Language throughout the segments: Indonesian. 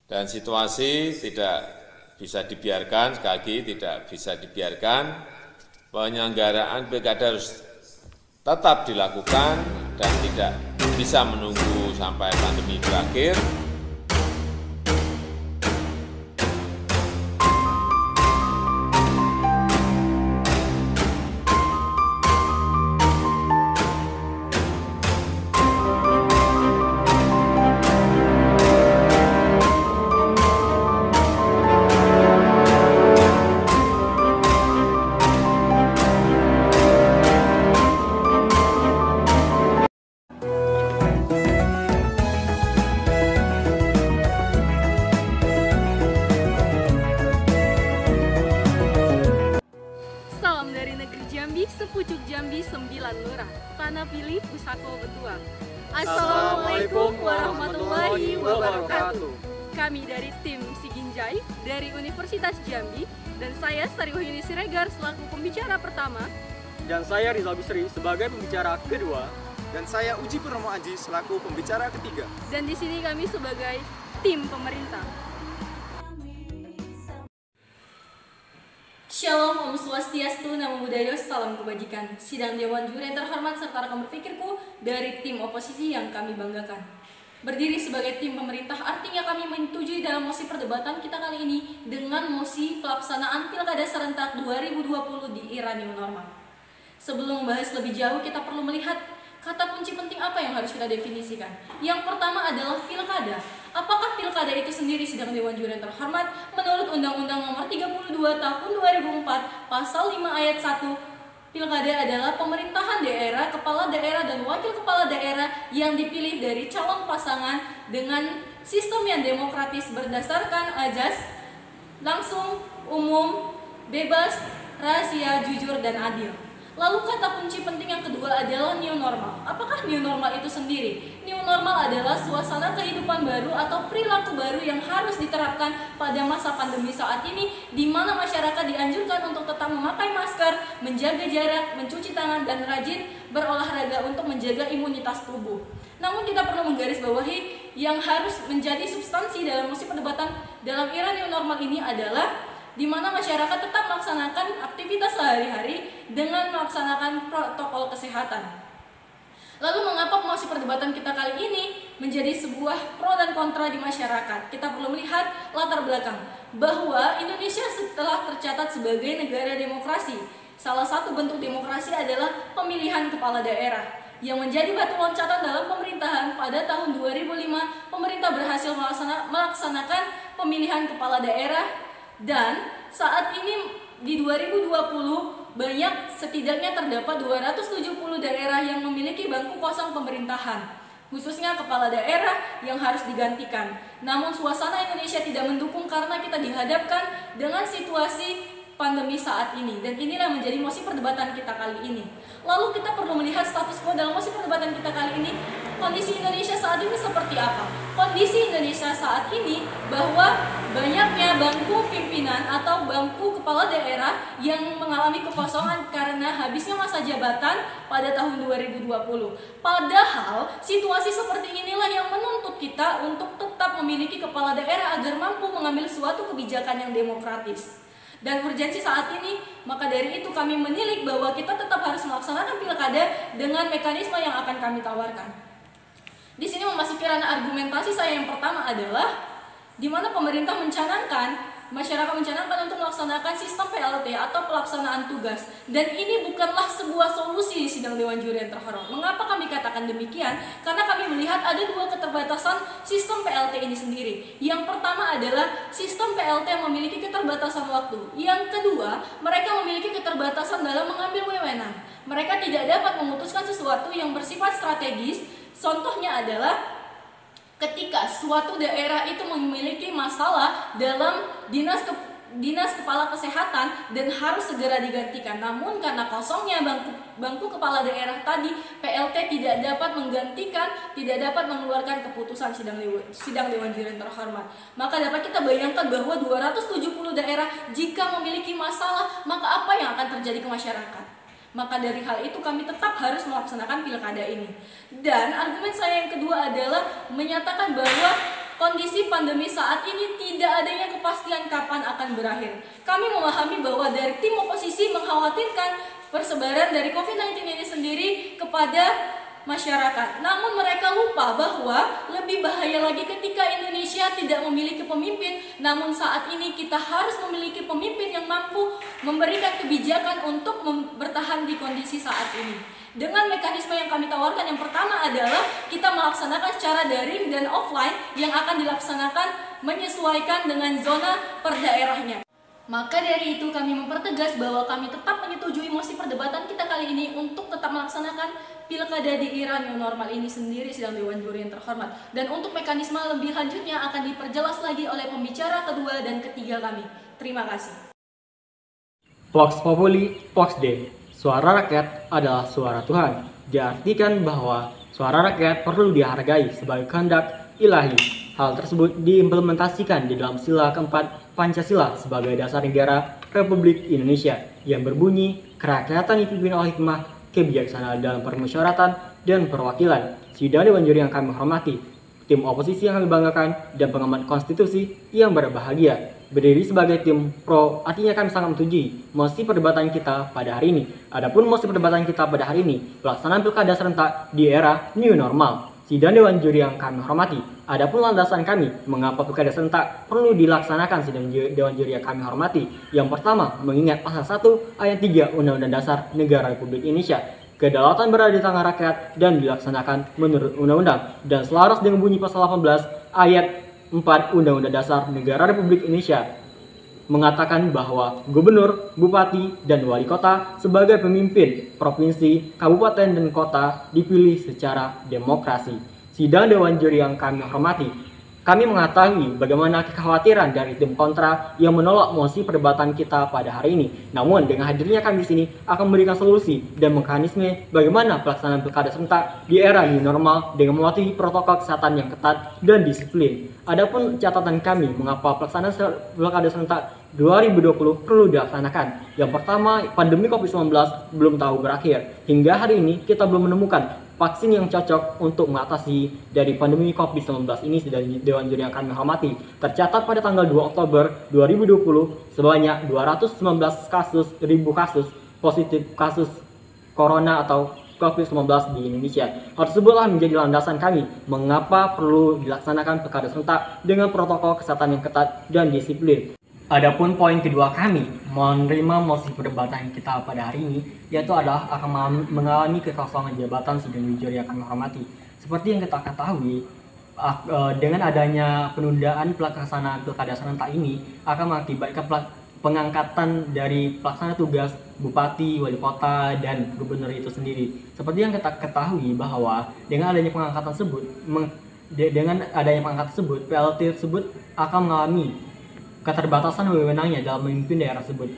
Dan situasi tidak bisa dibiarkan, sekali lagi tidak bisa dibiarkan, penyelenggaraan pilkada harus tetap dilakukan dan tidak bisa menunggu sampai pandemi berakhir. Salam dari negeri Jambi, sepucuk Jambi, 9 lurah, tanah pilih Pusako Betuang. Assalamualaikum warahmatullahi wabarakatuh. Kami dari tim Siginjai dari Universitas Jambi dan saya Sari Wahyuni Siregar selaku pembicara pertama. Dan saya Rizal Bisri sebagai pembicara kedua. Dan saya Uji Purnomo Aji selaku pembicara ketiga. Dan di sini kami sebagai tim pemerintah. Shalom, Om Swastiastu, Namo Buddhaya, salam kebajikan. Sidang Dewan Juri yang terhormat serta rekan berpikirku dari tim oposisi yang kami banggakan. Berdiri sebagai tim pemerintah artinya kami menyetujui dalam mosi perdebatan kita kali ini dengan mosi pelaksanaan Pilkada serentak 2020 di era new normal. Sebelum membahas lebih jauh, kita perlu melihat kata kunci penting apa yang harus kita definisikan. Yang pertama adalah pilkada. Apakah pilkada itu sendiri sidang Dewan Juri yang terhormat? Menurut Undang-Undang Nomor 32 Tahun 2004 Pasal 5 Ayat 1, pilkada adalah pemerintahan daerah, kepala daerah dan wakil kepala daerah yang dipilih dari calon pasangan dengan sistem yang demokratis berdasarkan azas langsung, umum, bebas, rahasia, jujur dan adil. Lalu kata kunci penting yang kedua adalah new normal. Apakah new normal itu sendiri? New normal adalah suasana kehidupan baru atau perilaku baru yang harus diterapkan pada masa pandemi saat ini, di mana masyarakat dianjurkan untuk tetap memakai masker, menjaga jarak, mencuci tangan, dan rajin berolahraga untuk menjaga imunitas tubuh. Namun kita perlu menggarisbawahi yang harus menjadi substansi dalam mosi perdebatan dalam era new normal ini adalah di mana masyarakat tetap melaksanakan aktivitas sehari-hari dengan melaksanakan protokol kesehatan. Lalu mengapa mosi perdebatan kita kali ini menjadi sebuah pro dan kontra di masyarakat? Kita perlu melihat latar belakang bahwa Indonesia setelah tercatat sebagai negara demokrasi. Salah satu bentuk demokrasi adalah pemilihan kepala daerah yang menjadi batu loncatan dalam pemerintahan. Pada tahun 2005, pemerintah berhasil melaksanakan pemilihan kepala daerah. Dan saat ini di 2020 setidaknya terdapat 270 daerah yang memiliki bangku kosong pemerintahan, khususnya kepala daerah yang harus digantikan. Namun suasana Indonesia tidak mendukung karena kita dihadapkan dengan situasi pandemi saat ini, dan inilah menjadi mosi perdebatan kita kali ini. Lalu kita perlu melihat status quo dalam mosi perdebatan kita kali ini. Kondisi Indonesia saat ini seperti apa? Kondisi Indonesia saat ini bahwa banyaknya bangku pimpinan atau bangku kepala daerah yang mengalami kekosongan karena habisnya masa jabatan pada tahun 2020. Padahal situasi seperti inilah yang menuntut kita untuk tetap memiliki kepala daerah agar mampu mengambil suatu kebijakan yang demokratis dan urgensi saat ini. Maka dari itu kami menilik bahwa kita tetap harus melaksanakan pilkada dengan mekanisme yang akan kami tawarkan. Di sini memasuki ranah argumentasi saya yang pertama adalah di mana pemerintah masyarakat mencanangkan untuk melaksanakan sistem PLT atau pelaksanaan tugas, dan ini bukanlah sebuah solusi di sidang Dewan Juri yang terhormat. Mengapa kami katakan demikian? Karena kami melihat ada dua keterbatasan sistem PLT ini sendiri. Yang pertama adalah sistem PLT yang memiliki keterbatasan waktu. Yang kedua, mereka memiliki keterbatasan dalam mengambil wewenang. Mereka tidak dapat memutuskan sesuatu yang bersifat strategis. Contohnya adalah ketika suatu daerah itu memiliki masalah dalam dinas kepala kesehatan dan harus segera digantikan. Namun karena kosongnya bangku kepala daerah tadi, PLT tidak dapat menggantikan, tidak dapat mengeluarkan keputusan sidang Dewan Juri yang terhormat. Maka dapat kita bayangkan bahwa 270 daerah jika memiliki masalah, maka apa yang akan terjadi ke masyarakat? Maka dari hal itu kami tetap harus melaksanakan pilkada ini. Dan argumen saya yang kedua adalah menyatakan bahwa Kondisi pandemi saat ini tidak adanya kepastian kapan akan berakhir. Kami memahami bahwa dari tim oposisi mengkhawatirkan persebaran dari COVID-19 ini sendiri kepada masyarakat. Namun mereka lupa bahwa lebih bahaya lagi ketika Indonesia tidak memiliki pemimpin. Namun saat ini kita harus memiliki pemimpin yang mampu memberikan kebijakan untuk bertahan di kondisi saat ini. Dengan mekanisme yang kami tawarkan, yang pertama adalah kita melaksanakan secara daring dan offline yang akan dilaksanakan menyesuaikan dengan zona per daerahnya. Maka dari itu kami mempertegas bahwa kami tetap menyetujui mosi perdebatan kita kali ini untuk tetap melaksanakan pilkada di era new normal ini sendiri, sidang Dewan Juri yang terhormat. Dan untuk mekanisme lebih lanjutnya akan diperjelas lagi oleh pembicara kedua dan ketiga kami. Terima kasih. Vox Populi, Vox Dei. Suara rakyat adalah suara Tuhan. Diartikan bahwa suara rakyat perlu dihargai sebagai kehendak ilahi. Hal tersebut diimplementasikan di dalam sila keempat Pancasila sebagai dasar negara Republik Indonesia yang berbunyi kerakyatan dipimpin oleh hikmah, kebijaksanaan dalam permusyawaratan dan perwakilan. Sidang Dewan Juri yang kami hormati, tim oposisi yang kami banggakan, dan pengamat konstitusi yang berbahagia. Berdiri sebagai tim pro, artinya kami sangat menyetujui mosi perdebatan kita pada hari ini. Adapun mosi perdebatan kita pada hari ini, pelaksanaan pilkada serentak di era new normal. Sidang Dewan Juri yang kami hormati, adapun landasan kami mengapa pilkada serentak perlu dilaksanakan sidang Dewan Juri yang kami hormati. Yang pertama, mengingat pasal 1 ayat 3 Undang-Undang Dasar Negara Republik Indonesia. Kedaulatan berada di tangan rakyat dan dilaksanakan menurut undang-undang, dan selaras dengan bunyi pasal 18 ayat 4 Undang-Undang Dasar Negara Republik Indonesia mengatakan bahwa gubernur, bupati, dan wali kota sebagai pemimpin provinsi, kabupaten, dan kota dipilih secara demokrasi. Sidang Dewan Juri yang kami hormati, kami mengetahui bagaimana kekhawatiran dari tim kontra yang menolak mosi perdebatan kita pada hari ini. Namun dengan hadirnya kami di sini akan memberikan solusi dan mekanisme bagaimana pelaksanaan pilkada serentak di era new normal dengan mematuhi protokol kesehatan yang ketat dan disiplin. Adapun catatan kami mengapa pelaksanaan pilkada serentak 2020 perlu dilaksanakan. Yang pertama, pandemi COVID-19 belum tahu berakhir. Hingga hari ini kita belum menemukan vaksin yang cocok untuk mengatasi dari pandemi COVID-19 ini. Dari Dewan Juri yang kami hormati, tercatat pada tanggal 2 Oktober 2020 sebanyak 219 kasus positif kasus corona atau COVID-19 di Indonesia. Hal tersebutlah menjadi landasan kami mengapa perlu dilaksanakan pilkada serentak dengan protokol kesehatan yang ketat dan disiplin. Adapun poin kedua kami menerima mosi perdebatan kita pada hari ini, yaitu adalah akan mengalami kekosongan jabatan sidang juri yang kami hormati. Seperti yang kita ketahui, dengan adanya penundaan pelaksanaan pilkada serentak ini akan mengakibatkan pengangkatan dari pelaksana tugas bupati, wali kota, dan gubernur itu sendiri. Seperti yang kita ketahui bahwa dengan adanya pengangkatan tersebut, PLT tersebut akan mengalami keterbatasan wewenangnya dalam memimpin daerah tersebut.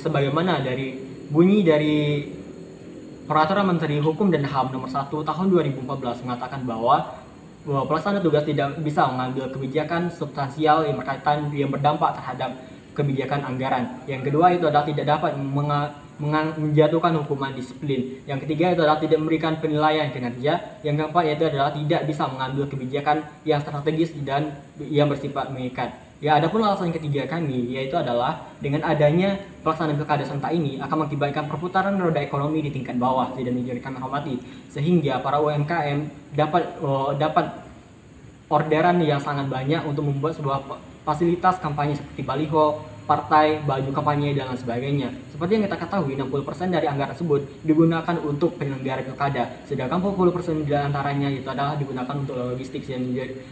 Sebagaimana dari bunyi dari Peraturan Menteri Hukum dan HAM nomor 1 tahun 2014 mengatakan bahwa pelaksana tugas tidak bisa mengambil kebijakan substansial yang berkaitan yang berdampak terhadap kebijakan anggaran. Yang kedua itu adalah tidak dapat menjatuhkan hukuman disiplin. Yang ketiga itu adalah tidak memberikan penilaian kinerja. Yang keempat yaitu adalah tidak bisa mengambil kebijakan yang strategis dan yang bersifat mengikat. Ya, adapun alasan ketiga kami yaitu adalah dengan adanya pelaksanaan pilkada serentak ini akan mengakibatkan perputaran roda ekonomi di tingkat bawah dan menjadi kami hormati, sehingga para UMKM dapat orderan yang sangat banyak untuk membuat sebuah fasilitas kampanye seperti baliho, partai, baju kampanye, dan lain sebagainya. Seperti yang kita ketahui, 60% dari anggaran tersebut digunakan untuk penyelenggara pilkada, sedangkan 40% di antaranya itu adalah digunakan untuk logistik dan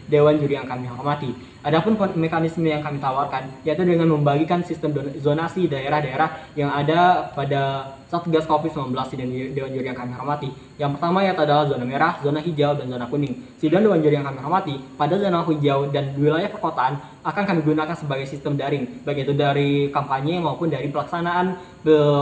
Dewan Juri yang kami hormati. Adapun mekanisme yang kami tawarkan yaitu dengan membagikan sistem zonasi daerah-daerah yang ada pada Satgas COVID-19 dan Dewan Juri yang kami hormati. Yang pertama yaitu adalah zona merah, zona hijau, dan zona kuning. Sidang Dewan Juri yang kami hormati, pada zona hijau dan wilayah perkotaan akan kami gunakan sebagai sistem daring, baik itu dari kampanye maupun dari pelaksanaan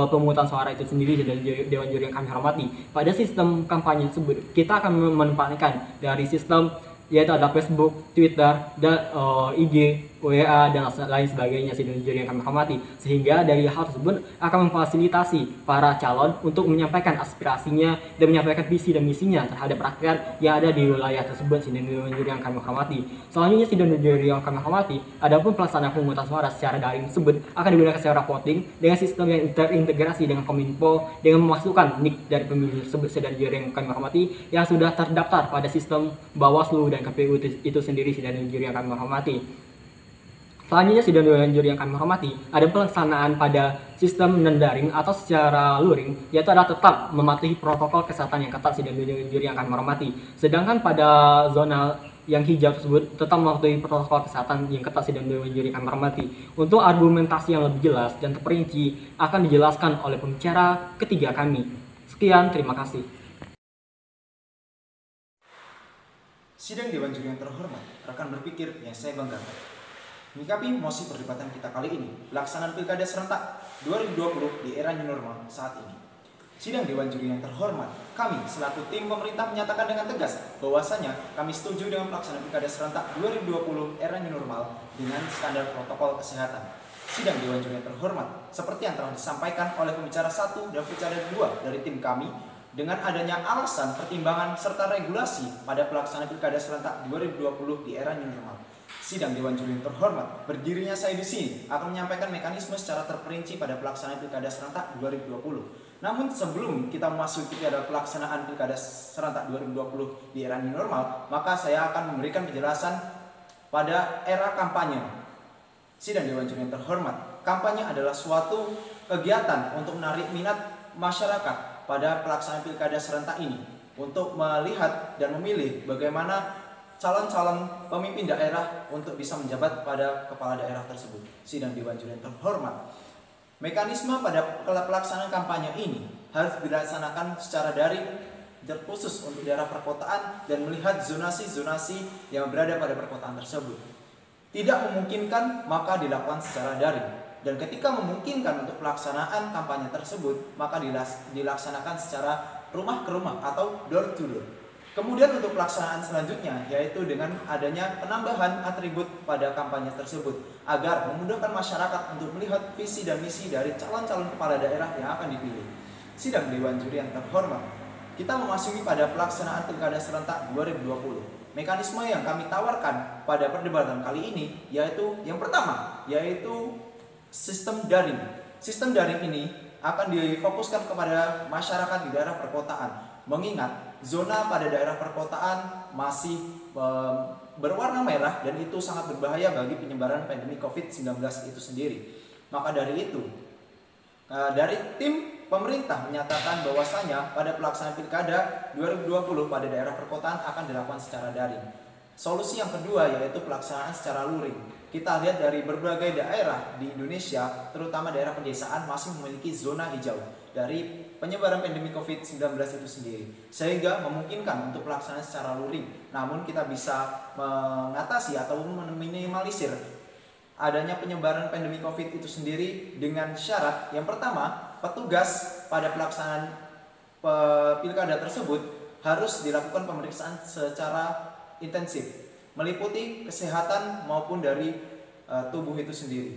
pemungutan suara itu sendiri dan Dewan Juri yang kami hormati. Pada sistem kampanye tersebut, kita akan menempatkan dari sistem yaitu ada Facebook, Twitter, dan IG, WA, dan lain sebagainya sidang juri yang kami hormati. Sehingga dari hal tersebut akan memfasilitasi para calon untuk menyampaikan aspirasinya dan menyampaikan visi dan misinya terhadap rakyat yang ada di wilayah tersebut sidang juri yang kami hormati. Selanjutnya sidang juri yang kami hormati, adapun pelaksanaan pemungutan suara secara daring tersebut akan digunakan secara voting dengan sistem yang terintegrasi dengan Kominfo dengan memasukkan nik dari pemilih tersebut sidang juri yang kami hormati yang sudah terdaftar pada sistem Bawaslu dan KPU itu sendiri sidang juri yang kami hormati. Selanjutnya sidang juri yang kami hormati, ada pelaksanaan pada sistem non-daring atau secara luring, yaitu adalah tetap mematuhi protokol kesehatan yang ketat sidang juri yang kami hormati. Sedangkan pada zona yang hijau tersebut tetap mematuhi protokol kesehatan yang ketat sidang juri yang kami hormati. Untuk argumentasi yang lebih jelas dan terperinci akan dijelaskan oleh pembicara ketiga kami. Sekian, terima kasih. Sidang Dewan Juri yang terhormat, rekan berpikir yang saya banggakan. Menyikapi mosi perdebatan kita kali ini, pelaksanaan Pilkada serentak 2020 di era new normal saat ini. Sidang Dewan Juri yang terhormat, kami selaku tim pemerintah menyatakan dengan tegas bahwasanya kami setuju dengan pelaksanaan Pilkada serentak 2020 era new normal dengan standar protokol kesehatan. Sidang Dewan Juri yang terhormat, seperti yang telah disampaikan oleh pembicara 1 dan pembicara 2 dari tim kami, dengan adanya alasan, pertimbangan, serta regulasi pada pelaksanaan Pilkada serentak 2020 di era new normal. Sidang Dewan Juri yang terhormat, berdirinya saya di sini akan menyampaikan mekanisme secara terperinci pada pelaksanaan Pilkada serentak 2020. Namun sebelum kita memasuki pada pelaksanaan Pilkada serentak 2020 di era new normal, maka saya akan memberikan penjelasan pada era kampanye. Sidang Dewan Juri yang terhormat, kampanye adalah suatu kegiatan untuk menarik minat masyarakat pada pelaksanaan Pilkada serentak ini untuk melihat dan memilih bagaimana calon-calon pemimpin daerah untuk bisa menjabat pada kepala daerah tersebut. Sidang Dewan Juri yang terhormat, mekanisme pada pelaksanaan kampanye ini harus dilaksanakan secara daring terkhusus untuk daerah perkotaan dan melihat zonasi-zonasi yang berada pada perkotaan tersebut. Tidak memungkinkan maka dilakukan secara daring, dan ketika memungkinkan untuk pelaksanaan kampanye tersebut maka dilaksanakan secara rumah ke rumah atau door to door. Kemudian untuk pelaksanaan selanjutnya yaitu dengan adanya penambahan atribut pada kampanye tersebut agar memudahkan masyarakat untuk melihat visi dan misi dari calon-calon kepala daerah yang akan dipilih. Sidang Dewan Juri yang terhormat, kita memasuki pada pelaksanaan Pilkada serentak 2020. Mekanisme yang kami tawarkan pada perdebatan kali ini yaitu yang pertama yaitu sistem daring. Sistem daring ini akan difokuskan kepada masyarakat di daerah perkotaan, mengingat zona pada daerah perkotaan masih berwarna merah dan itu sangat berbahaya bagi penyebaran pandemi COVID-19 itu sendiri. Maka dari itu, dari tim pemerintah menyatakan bahwasanya pada pelaksanaan Pilkada 2020 pada daerah perkotaan akan dilakukan secara daring. Solusi yang kedua yaitu pelaksanaan secara luring. Kita lihat dari berbagai daerah di Indonesia, terutama daerah pedesaan masih memiliki zona hijau dari penyebaran pandemi COVID-19 itu sendiri, sehingga memungkinkan untuk pelaksanaan secara luring. Namun kita bisa mengatasi atau meminimalisir adanya penyebaran pandemi COVID itu sendiri dengan syarat yang pertama, petugas pada pelaksanaan pilkada tersebut harus dilakukan pemeriksaan secara intensif, meliputi kesehatan maupun dari tubuh itu sendiri,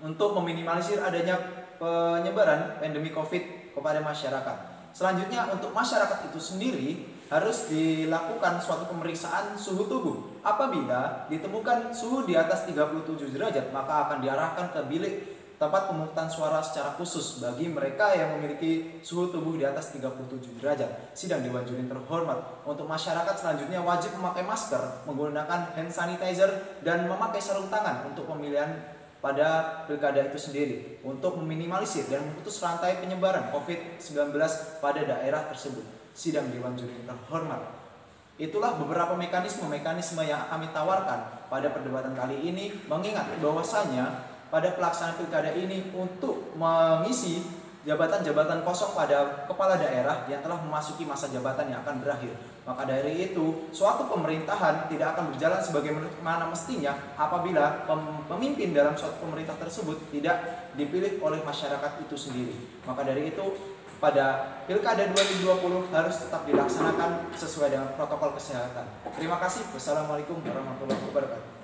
untuk meminimalisir adanya penyebaran pandemi COVID kepada masyarakat. Selanjutnya untuk masyarakat itu sendiri harus dilakukan suatu pemeriksaan suhu tubuh. Apabila ditemukan suhu di atas 37 derajat, maka akan diarahkan ke bilik tempat pemungutan suara secara khusus bagi mereka yang memiliki suhu tubuh di atas 37 derajat. Sidang Dewan Juri yang terhormat, untuk masyarakat selanjutnya wajib memakai masker, menggunakan hand sanitizer, dan memakai sarung tangan untuk pemilihan pada pilkada itu sendiri untuk meminimalisir dan memutus rantai penyebaran COVID-19 pada daerah tersebut. Sidang Dewan Juri yang terhormat, itulah beberapa mekanisme yang kami tawarkan pada perdebatan kali ini, mengingat bahwasanya pada pelaksanaan pilkada ini untuk mengisi jabatan-jabatan kosong pada kepala daerah yang telah memasuki masa jabatan yang akan berakhir. Maka dari itu, suatu pemerintahan tidak akan berjalan sebagaimana mestinya apabila pemimpin dalam suatu pemerintah tersebut tidak dipilih oleh masyarakat itu sendiri. Maka dari itu, pada Pilkada 2020 harus tetap dilaksanakan sesuai dengan protokol kesehatan. Terima kasih. Wassalamualaikum warahmatullahi wabarakatuh.